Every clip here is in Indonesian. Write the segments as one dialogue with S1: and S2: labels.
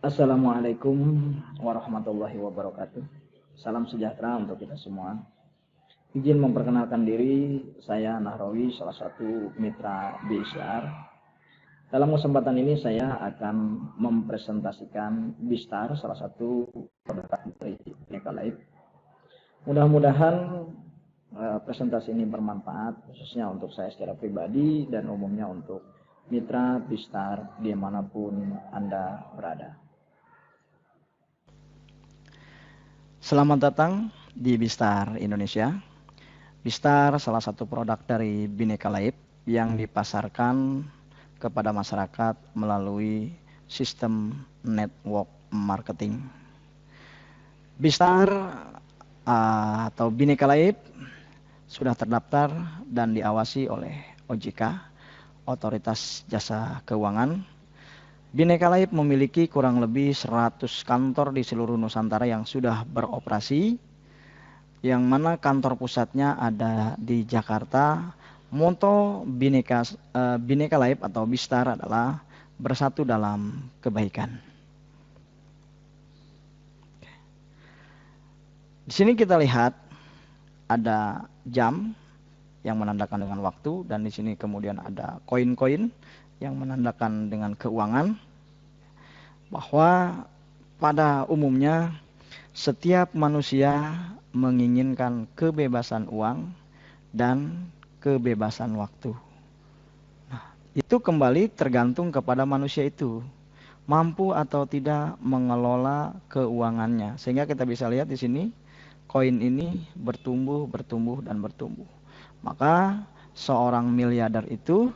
S1: Assalamualaikum warahmatullahi wabarakatuh. Salam sejahtera untuk kita semua. Izin memperkenalkan diri, saya Nahrawi, salah satu mitra BISAR. Dalam kesempatan ini saya akan mempresentasikan Bistar, salah satu produk dari Bineka Life. Mudah-mudahan presentasi ini bermanfaat, khususnya untuk saya secara pribadi dan umumnya untuk mitra Bistar dimanapun Anda berada.
S2: Selamat datang di Bistar Indonesia. Bistar salah satu produk dari Bineka Life yang dipasarkan kepada masyarakat melalui sistem network marketing. Bistar atau Bineka Life sudah terdaftar dan diawasi oleh OJK, Otoritas Jasa Keuangan. Bineka Life memiliki kurang lebih 100 kantor di seluruh Nusantara yang sudah beroperasi, yang mana kantor pusatnya ada di Jakarta. Moto Bineka Life atau Bistar adalah bersatu dalam kebaikan. Di sini kita lihat ada jam yang menandakan dengan waktu, dan di sini kemudian ada koin-koin yang menandakan dengan keuangan. Bahwa pada umumnya setiap manusia menginginkan kebebasan uang dan kebebasan waktu. Nah, itu kembali tergantung kepada manusia itu mampu atau tidak mengelola keuangannya. Sehingga kita bisa lihat di sini koin ini bertumbuh dan bertumbuh. Maka seorang miliarder itu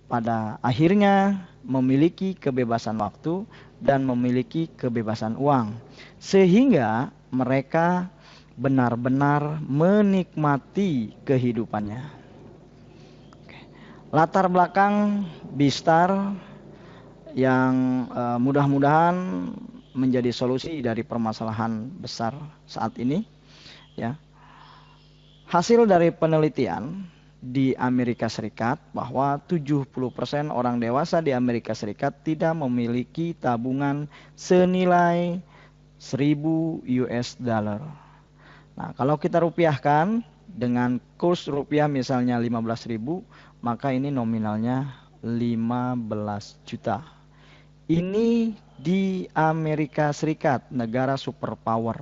S2: pada akhirnya memiliki kebebasan waktu dan memiliki kebebasan uang, sehingga mereka benar-benar menikmati kehidupannya. Latar belakang Bistar yang mudah-mudahan menjadi solusi dari permasalahan besar saat ini, ya. Hasil dari penelitian di Amerika Serikat bahwa 70% orang dewasa di Amerika Serikat tidak memiliki tabungan senilai 1.000 US dollar. Nah, kalau kita rupiahkan dengan kurs rupiah misalnya 15.000, maka ini nominalnya 15 juta. Ini di Amerika Serikat, negara superpower,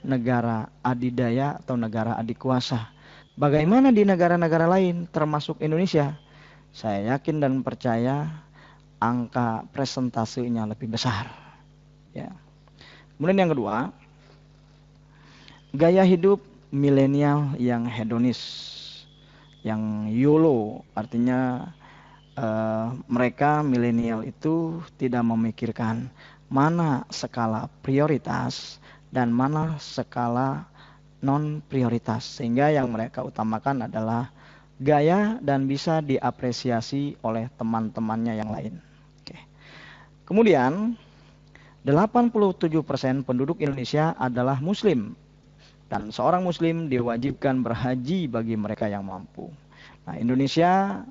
S2: negara adidaya atau negara adikuasa. Bagaimana di negara-negara lain termasuk Indonesia? Saya yakin dan percaya angka presentasenya lebih besar. Ya. Kemudian yang kedua, gaya hidup milenial yang hedonis, yang YOLO, artinya mereka milenial itu tidak memikirkan mana skala prioritas dan mana skala non prioritas, sehingga yang mereka utamakan adalah gaya dan bisa diapresiasi oleh teman-temannya yang lain. Oke. Kemudian 87% penduduk Indonesia adalah muslim, dan seorang muslim diwajibkan berhaji bagi mereka yang mampu. Nah, Indonesia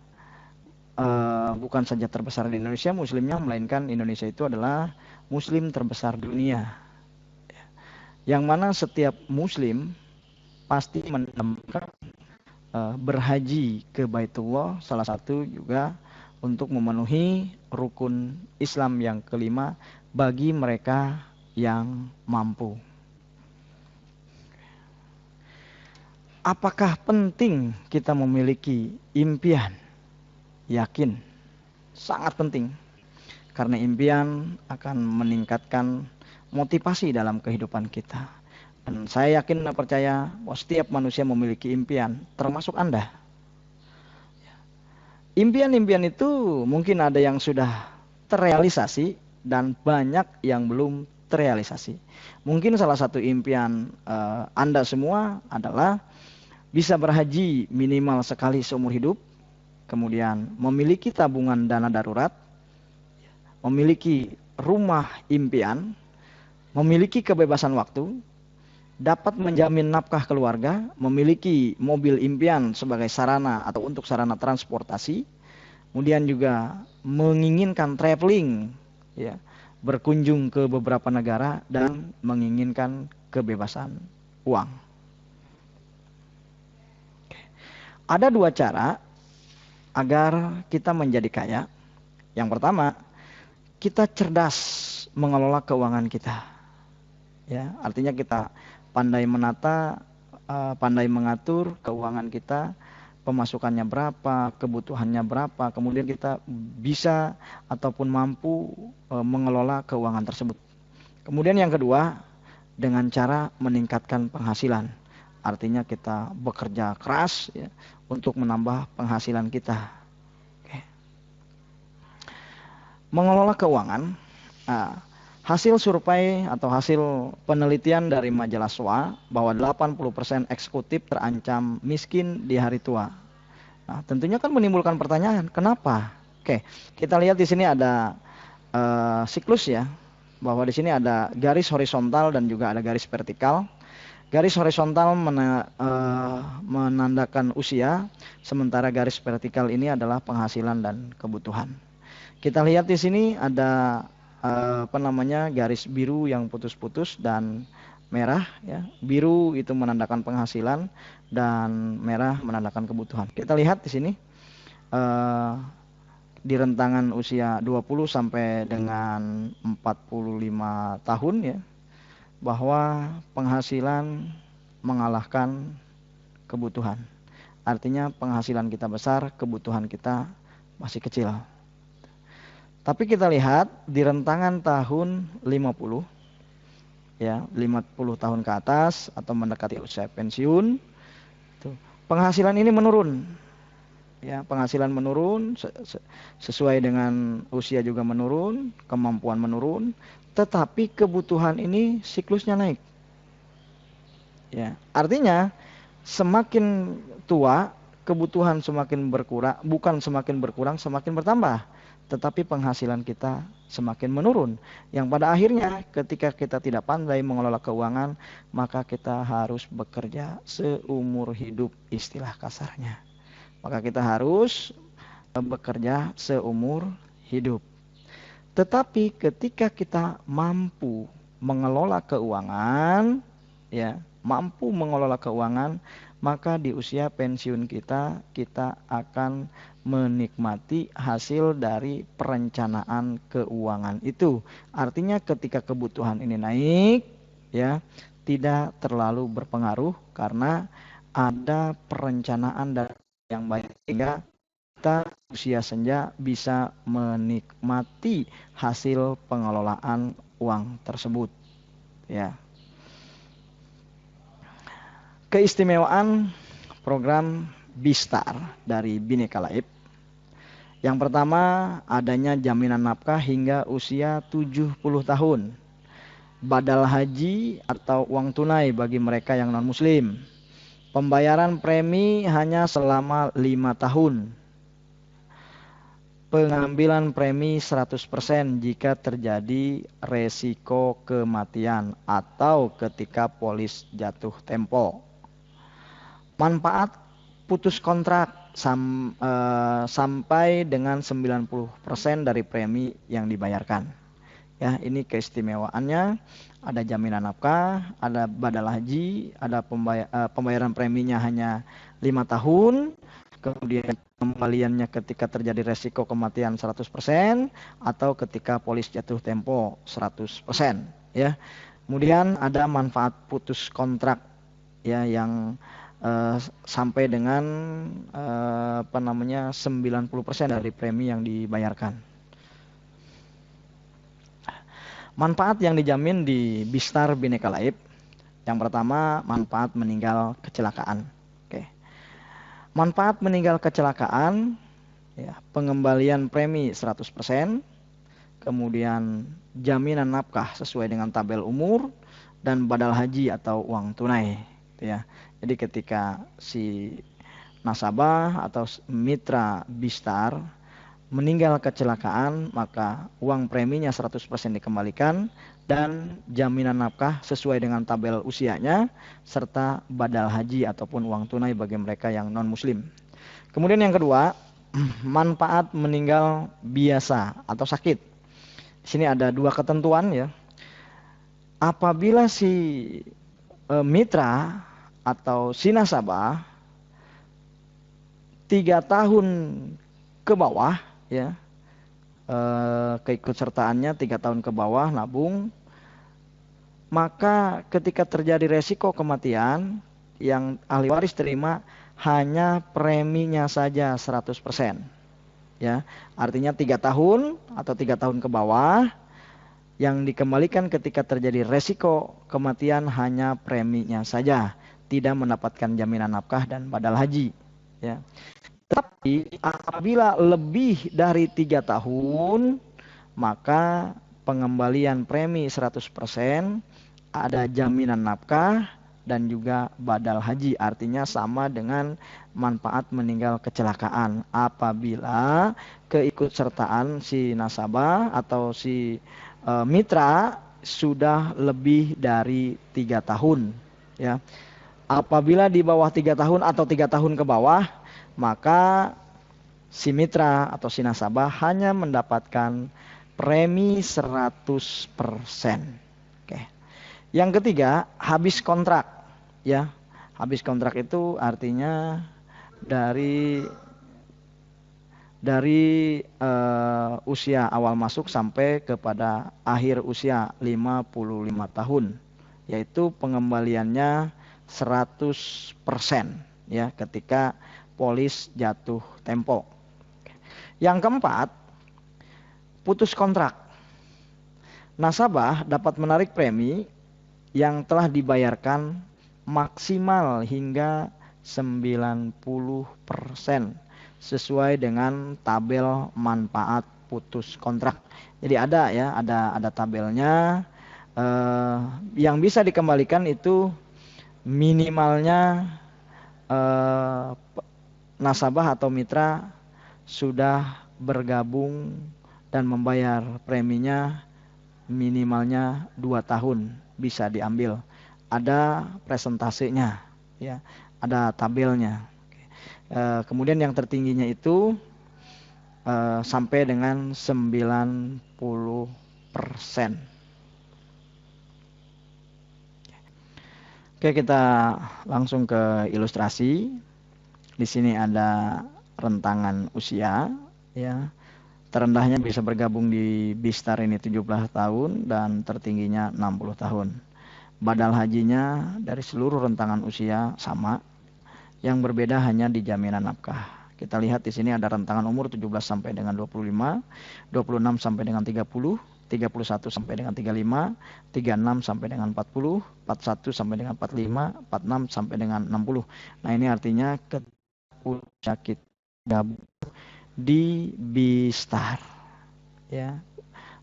S2: bukan saja terbesar di Indonesia muslimnya, melainkan Indonesia itu adalah muslim terbesar dunia, yang mana setiap muslim pasti mendambakan berhaji ke Baitullah, salah satu juga untuk memenuhi rukun Islam yang kelima bagi mereka yang mampu. Apakah penting kita memiliki impian? Yakin, sangat penting, karena impian akan meningkatkan motivasi dalam kehidupan kita. Dan saya yakin dan percaya bahwa setiap manusia memiliki impian, termasuk Anda. Impian-impian itu mungkin ada yang sudah terrealisasi dan banyak yang belum terrealisasi. Mungkin salah satu impian Anda semua adalah bisa berhaji minimal sekali seumur hidup, kemudian memiliki tabungan dana darurat, memiliki rumah impian, memiliki kebebasan waktu, dapat menjamin nafkah keluarga, memiliki mobil impian sebagai sarana atau untuk sarana transportasi, kemudian juga menginginkan traveling, ya, berkunjung ke beberapa negara dan menginginkan kebebasan uang. Ada dua cara agar kita menjadi kaya. Yang pertama, kita cerdas mengelola keuangan kita. Ya, artinya kita pandai menata, pandai mengatur keuangan kita, pemasukannya berapa, kebutuhannya berapa, kemudian kita bisa ataupun mampu mengelola keuangan tersebut. Kemudian yang kedua, dengan cara meningkatkan penghasilan. Artinya kita bekerja keras ya, untuk menambah penghasilan kita. Oke. Mengelola keuangan, hasil survei atau hasil penelitian dari majalah SWA bahwa 80% eksekutif terancam miskin di hari tua. Nah, tentunya kan menimbulkan pertanyaan, kenapa? Oke, kita lihat di sini ada siklus ya, bahwa di sini ada garis horizontal dan juga ada garis vertikal. Garis horizontal menandakan usia, sementara garis vertikal ini adalah penghasilan dan kebutuhan. Kita lihat di sini ada garis biru yang putus-putus dan merah ya. Biru itu menandakan penghasilan dan merah menandakan kebutuhan. Kita lihat di sini di rentangan usia 20 sampai dengan 45 tahun ya, bahwa penghasilan mengalahkan kebutuhan. Artinya penghasilan kita besar, kebutuhan kita masih kecil. Tapi kita lihat di rentangan tahun 50 ya, 50 tahun ke atas atau mendekati usia pensiun, penghasilan ini menurun. Ya, penghasilan menurun sesuai dengan usia juga menurun, kemampuan menurun, tetapi kebutuhan ini siklusnya naik. Ya, artinya semakin tua kebutuhan semakin berkurang, bukan semakin berkurang, semakin bertambah, tetapi penghasilan kita semakin menurun. Yang pada akhirnya ketika kita tidak pandai mengelola keuangan, maka kita harus bekerja seumur hidup, istilah kasarnya. Maka kita harus bekerja seumur hidup. Tetapi ketika kita mampu mengelola keuangan, ya, mampu mengelola keuangan, maka di usia pensiun kita akan menikmati hasil dari perencanaan keuangan itu. Artinya ketika kebutuhan ini naik, ya, tidak terlalu berpengaruh karena ada perencanaan yang baik, sehingga kita usia senja bisa menikmati hasil pengelolaan uang tersebut. Ya. Keistimewaan program Bistar dari Bhinneka Laib. Yang pertama, adanya jaminan nafkah hingga usia 70 tahun. Badal haji atau uang tunai bagi mereka yang non-muslim. Pembayaran premi hanya selama 5 tahun. Pengambilan premi 100% jika terjadi resiko kematian atau ketika polis jatuh tempo. Manfaat putus kontrak sampai dengan 90% dari premi yang dibayarkan. Ya, ini keistimewaannya. Ada jaminan nafkah, ada badal haji, ada pembayaran preminya hanya 5 tahun, kemudian kembaliannya ketika terjadi resiko kematian 100% atau ketika polis jatuh tempo 100%, ya. Kemudian ada manfaat putus kontrak ya, yang sampai dengan 90% dari premi yang dibayarkan. Manfaat yang dijamin di Bistar Bhinneka Laib. Yang pertama, manfaat meninggal kecelakaan. Oke. Manfaat meninggal kecelakaan, ya, pengembalian premi 100%, kemudian jaminan nafkah sesuai dengan tabel umur, dan badal haji atau uang tunai. Ya. Jadi ketika si nasabah atau mitra Bistar meninggal kecelakaan, maka uang preminya 100% dikembalikan dan jaminan nafkah sesuai dengan tabel usianya serta badal haji ataupun uang tunai bagi mereka yang non-muslim. Kemudian yang kedua, manfaat meninggal biasa atau sakit. Di sini ada dua ketentuan ya. Apabila si mitra atau si nasabah 3 tahun ke bawah ya, keikutsertaannya 3 tahun ke bawah nabung, maka ketika terjadi resiko kematian, yang ahli waris terima hanya preminya saja 100%. Ya, artinya 3 tahun atau 3 tahun ke bawah, yang dikembalikan ketika terjadi resiko kematian hanya preminya saja, tidak mendapatkan jaminan nafkah dan badal haji. Ya. Tapi apabila lebih dari 3 tahun, maka pengembalian premi 100%, ada jaminan nafkah dan juga badal haji. Artinya sama dengan manfaat meninggal kecelakaan apabila keikutsertaan si nasabah atau si mitra sudah lebih dari 3 tahun ya. Apabila di bawah 3 tahun atau 3 tahun ke bawah, maka si mitra atau si nasabah hanya mendapatkan premi 100%. Oke. Yang ketiga, habis kontrak ya. Habis kontrak itu artinya dari usia awal masuk sampai kepada akhir usia 55 tahun, yaitu pengembaliannya 100% ya ketika polis jatuh tempo. Yang keempat, putus kontrak. Nasabah dapat menarik premi yang telah dibayarkan maksimal hingga 90% sesuai dengan tabel manfaat putus kontrak. Jadi ada ya, ada tabelnya. Yang bisa dikembalikan itu minimalnya nasabah atau mitra sudah bergabung dan membayar preminya minimalnya 2 tahun bisa diambil. Ada presentasenya ya, ada tabelnya. Kemudian yang tertingginya itu sampai dengan 90%. Oke, kita langsung ke ilustrasi. Di sini ada rentangan usia ya. Terendahnya bisa bergabung di Bistar ini 17 tahun dan tertingginya 60 tahun. Badal hajinya dari seluruh rentangan usia sama. Yang berbeda hanya di jaminan nafkah. Kita lihat di sini ada rentangan umur 17 sampai dengan 25, 26 sampai dengan 30, 31 sampai dengan 35, 36 sampai dengan 40, 41 sampai dengan 45, 46 sampai dengan 60. Nah, ini artinya sakit gabung di Bistar ya.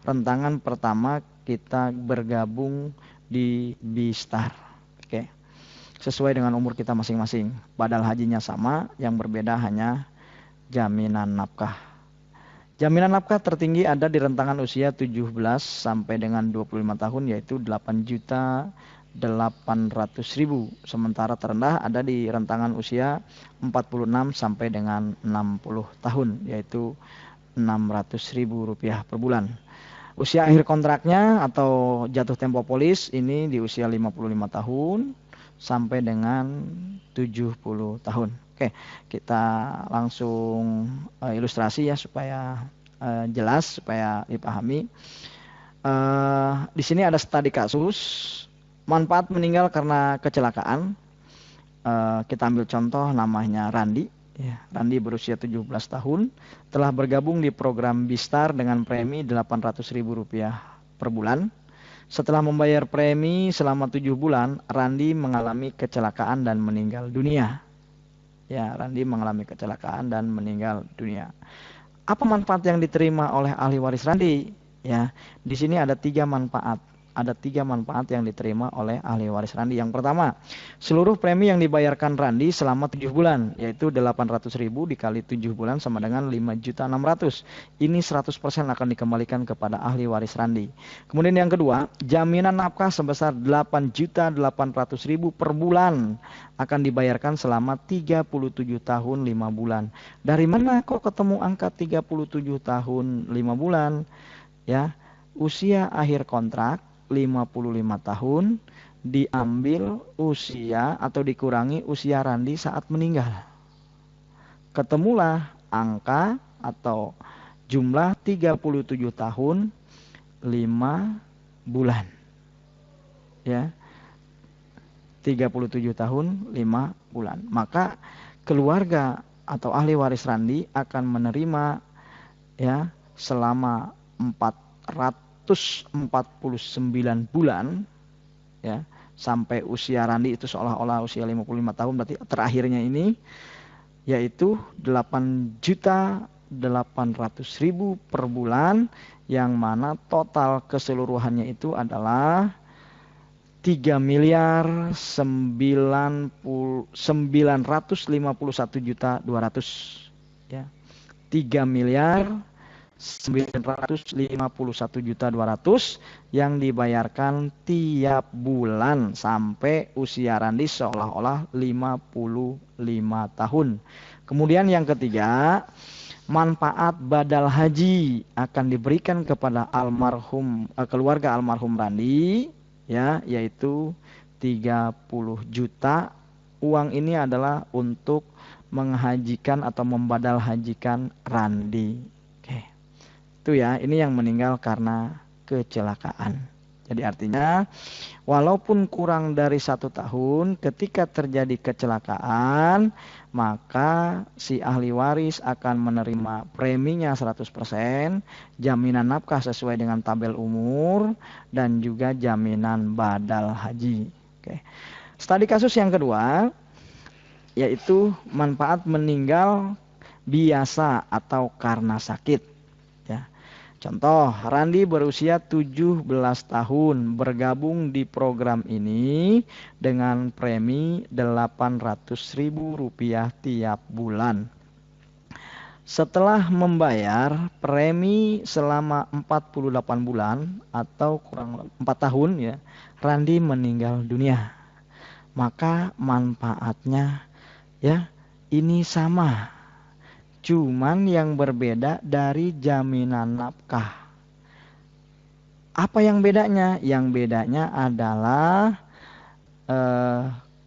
S2: Rentangan pertama kita bergabung di Bistar. Oke. Sesuai dengan umur kita masing-masing. Badal hajinya sama, yang berbeda hanya jaminan nafkah. Jaminan nafkah tertinggi ada di rentangan usia 17 sampai dengan 25 tahun, yaitu 8.800.000. Sementara terendah ada di rentangan usia 46 sampai dengan 60 tahun, yaitu Rp600.000 per bulan. Usia akhir kontraknya atau jatuh tempo polis ini di usia 55 tahun sampai dengan 70 tahun. Oke, kita langsung ilustrasi ya supaya jelas, supaya dipahami. Di sini ada studi kasus manfaat meninggal karena kecelakaan. Kita ambil contoh namanya Randi. Ya, Randi berusia 17 tahun, telah bergabung di program Bistar dengan premi Rp800.000 per bulan. Setelah membayar premi selama 7 bulan, Randi mengalami kecelakaan dan meninggal dunia. Ya, Randi mengalami kecelakaan dan meninggal dunia. Apa manfaat yang diterima oleh ahli waris Randi? Ya, di sini ada 3 manfaat. Ada 3 manfaat yang diterima oleh ahli waris Randi. Yang pertama, seluruh premi yang dibayarkan Randi selama 7 bulan, yaitu Rp800.000 dikali 7 bulan sama dengan Rp5.600.000. Ini 100% akan dikembalikan kepada ahli waris Randi. Kemudian yang kedua, jaminan nafkah sebesar Rp8.800.000 per bulan akan dibayarkan selama 37 tahun 5 bulan. Dari mana kok ketemu angka 37 tahun 5 bulan? Ya. usia akhir kontrak 55 tahun diambil usia atau dikurangi usia Randi saat meninggal. Ketemulah angka atau jumlah 37 tahun 5 bulan. Ya. 37 tahun 5 bulan. Maka keluarga atau ahli waris Randi akan menerima ya selama 449 bulan ya sampai usia Randi itu seolah-olah usia 55 tahun, berarti terakhirnya ini yaitu 8.800.000 per bulan, yang mana total keseluruhannya itu adalah 3.951.200 ya. 3.951.200 yang dibayarkan tiap bulan sampai usia Randi seolah-olah 55 tahun. Kemudian yang ketiga, manfaat badal haji akan diberikan kepada keluarga almarhum Randi ya, yaitu 30 juta. Uang ini adalah untuk menghajikan atau membadal hajikan Randi. Oke. Itu ya, ini yang meninggal karena kecelakaan. Jadi artinya walaupun kurang dari 1 tahun ketika terjadi kecelakaan, maka si ahli waris akan menerima preminya 100%, jaminan nafkah sesuai dengan tabel umur, dan juga jaminan badal haji. Oke. Studi kasus yang kedua yaitu manfaat meninggal biasa atau karena sakit. Ya. Contoh, Randi berusia 17 tahun, bergabung di program ini dengan premi Rp800.000 tiap bulan. Setelah membayar premi selama 48 bulan atau kurang 4 tahun ya, Randi meninggal dunia. Maka manfaatnya ya ini sama, cuman yang berbeda dari jaminan nafkah. Apa yang bedanya? Yang bedanya adalah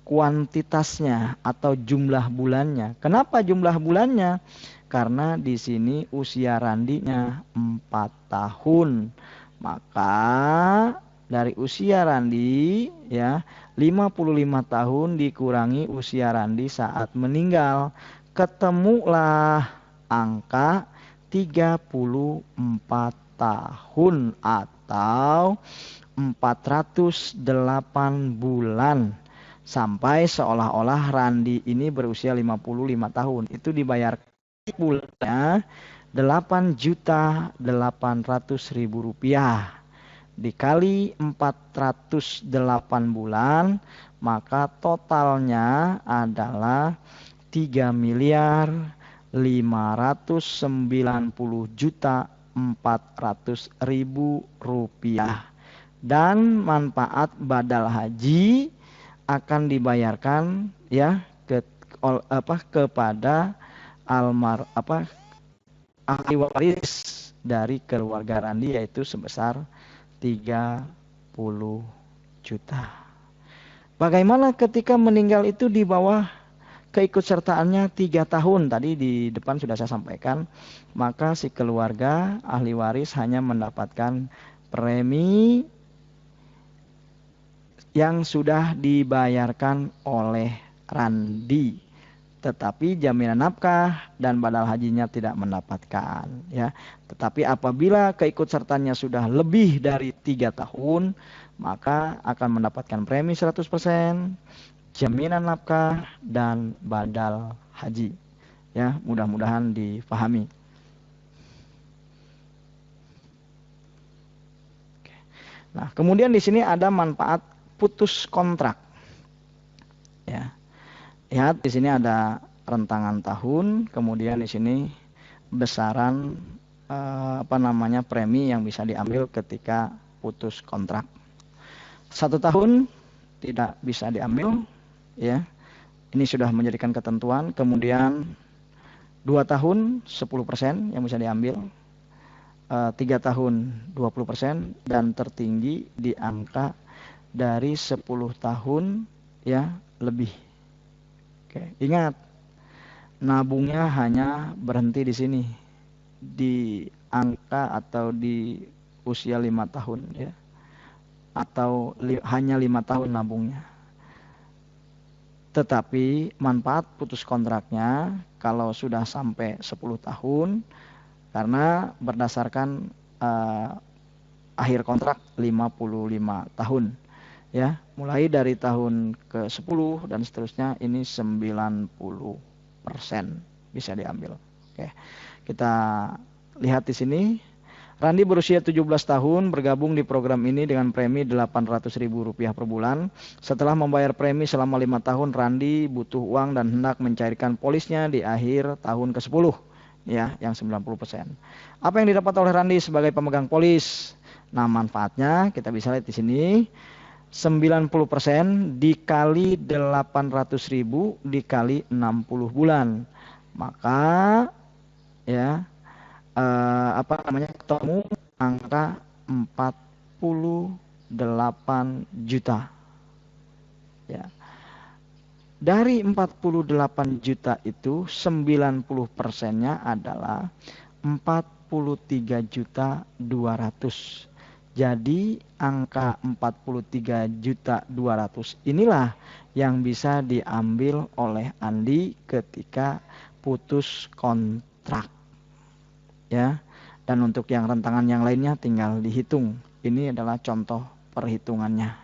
S2: kuantitasnya atau jumlah bulannya. Kenapa jumlah bulannya? Karena di sini usia Randinya 4 tahun. Maka dari usia Randi ya 55 tahun dikurangi usia Randi saat meninggal, ketemulah angka 34 tahun atau 408 bulan, sampai seolah-olah Randi ini berusia 55 tahun. Itu dibayar bulannya Rp8.800.000 dikali 408 bulan, maka totalnya adalah 3.590.400.000 rupiah. Dan manfaat badal haji akan dibayarkan ya kepada ahli waris dari keluarga Randi, yaitu sebesar 30 juta. Bagaimana ketika meninggal itu di bawah keikutsertaannya 3 tahun? Tadi di depan sudah saya sampaikan. Maka si keluarga ahli waris hanya mendapatkan premi yang sudah dibayarkan oleh Randi, tetapi jaminan nafkah dan badal hajinya tidak mendapatkan ya. Tetapi apabila keikutsertaannya sudah lebih dari 3 tahun, maka akan mendapatkan premi 100%, jaminan nafkah dan badal haji. Ya, mudah-mudahan difahami. Nah, kemudian di sini ada manfaat putus kontrak. Ya. Lihat di sini ada rentangan tahun, kemudian di sini besaran premi yang bisa diambil ketika putus kontrak. 1 tahun tidak bisa diambil, ya. Ini sudah menjadikan ketentuan. Kemudian 2 tahun 10% yang bisa diambil. 3 tahun 20% dan tertinggi di angka dari 10 tahun ya lebih. Oke, ingat nabungnya hanya berhenti di sini di angka atau di usia 5 tahun ya, atau hanya 5 tahun nabungnya. Tetapi manfaat putus kontraknya kalau sudah sampai 10 tahun, karena berdasarkan akhir kontrak 55 tahun ya, mulai dari tahun ke-10 dan seterusnya ini 90% bisa diambil. Oke. Kita lihat di sini. Randi berusia 17 tahun bergabung di program ini dengan premi Rp800.000 per bulan. Setelah membayar premi selama 5 tahun, Randi butuh uang dan hendak mencairkan polisnya di akhir tahun ke-10 ya, yang 90%. Apa yang didapat oleh Randi sebagai pemegang polis? Nah, manfaatnya kita bisa lihat di sini. 90% dikali 800.000 dikali 60 bulan. Maka ya ketemu angka 48 juta. Ya. Dari 48 juta itu 90%-nya adalah 43.200.000. Jadi angka 43.200.000 inilah yang bisa diambil oleh Andi ketika putus kontrak. Ya. Dan untuk yang rentangan yang lainnya tinggal dihitung. Ini adalah contoh perhitungannya.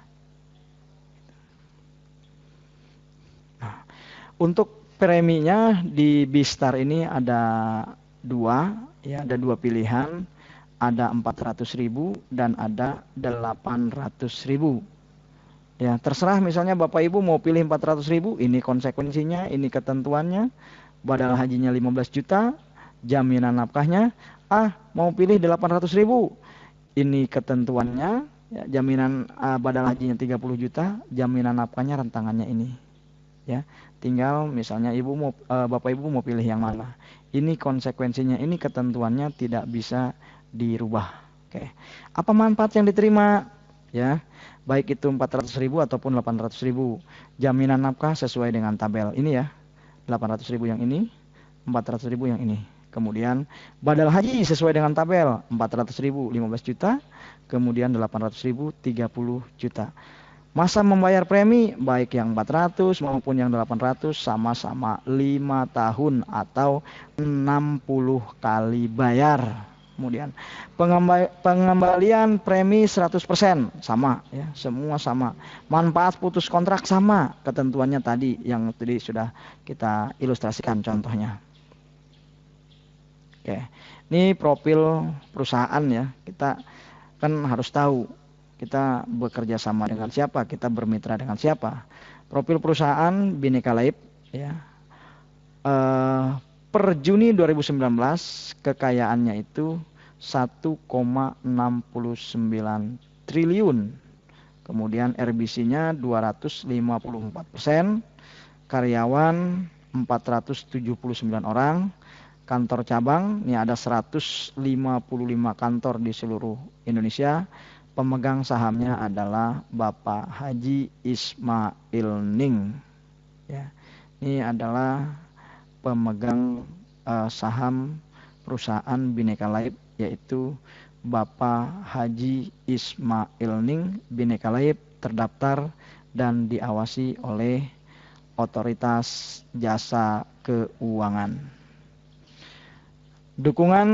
S2: Nah, untuk preminya di Bistar ini ada dua pilihan. Ada 400.000 dan ada 800.000. Ya, terserah misalnya Bapak Ibu mau pilih 400.000, ini konsekuensinya, ini ketentuannya. Badal hajinya 15 juta, jaminan nafkahnya. Mau pilih 800.000, ini ketentuannya, ya, jaminan badal hajinya 30 juta, jaminan nafkahnya rentangannya ini. Ya, tinggal misalnya Bapak Ibu mau pilih yang mana. Ini konsekuensinya, ini ketentuannya tidak bisa dirubah. Oke. Apa manfaat yang diterima? Ya, baik itu 400.000 ataupun 800.000. Jaminan nafkah sesuai dengan tabel ini ya. 800.000 yang ini, 400.000 yang ini. Kemudian badal haji sesuai dengan tabel, 400.000 15 juta, kemudian 800.000 30 juta. Masa membayar premi baik yang 400 maupun yang 800 sama-sama 5 tahun atau 60 kali bayar. Kemudian pengembalian premi 100% sama ya, semua sama. Manfaat putus kontrak sama, ketentuannya tadi yang tadi sudah kita ilustrasikan contohnya. Oke. Ini profil perusahaan ya. Kita kan harus tahu kita bekerja sama dengan siapa, kita bermitra dengan siapa. Profil perusahaan Bhinneka Laib ya. Per Juni 2019 kekayaannya itu 1,69 triliun. Kemudian RBC-nya 254%, karyawan 479 orang, kantor cabang ini ada 155 kantor di seluruh Indonesia. Pemegang sahamnya adalah Bapak Haji Ismail Ning. Ya, ini adalah pemegang saham perusahaan Bhinneka Laib, yaitu Bapak Haji Ismail Ning. Bhinneka Laib terdaftar dan diawasi oleh Otoritas Jasa Keuangan. Dukungan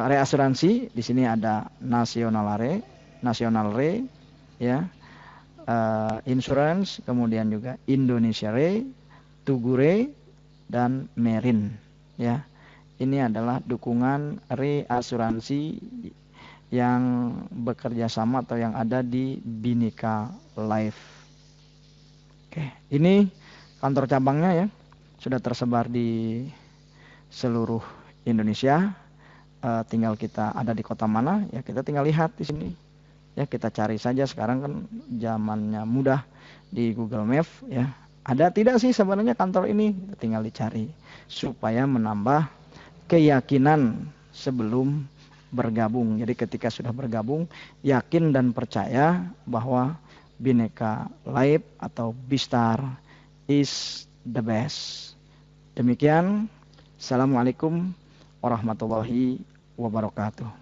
S2: reasuransi di sini ada Nasional Re, ya, Insurance, kemudian juga Indonesia Re, Tugu Re, dan Merin ya. Ini adalah dukungan reasuransi yang bekerja sama atau yang ada di Bhinneka Laib. Oke, ini kantor cabangnya ya, sudah tersebar di seluruh Indonesia. Tinggal kita ada di kota mana ya, kita tinggal lihat di sini ya, kita cari saja. Sekarang kan zamannya mudah, di Google Maps ya. Ada tidak sih sebenarnya kantor ini? Tinggal dicari supaya menambah keyakinan sebelum bergabung. Jadi ketika sudah bergabung, yakin dan percaya bahwa Bhinneka Live atau Bistar is the best. Demikian, Assalamualaikum warahmatullahi wabarakatuh.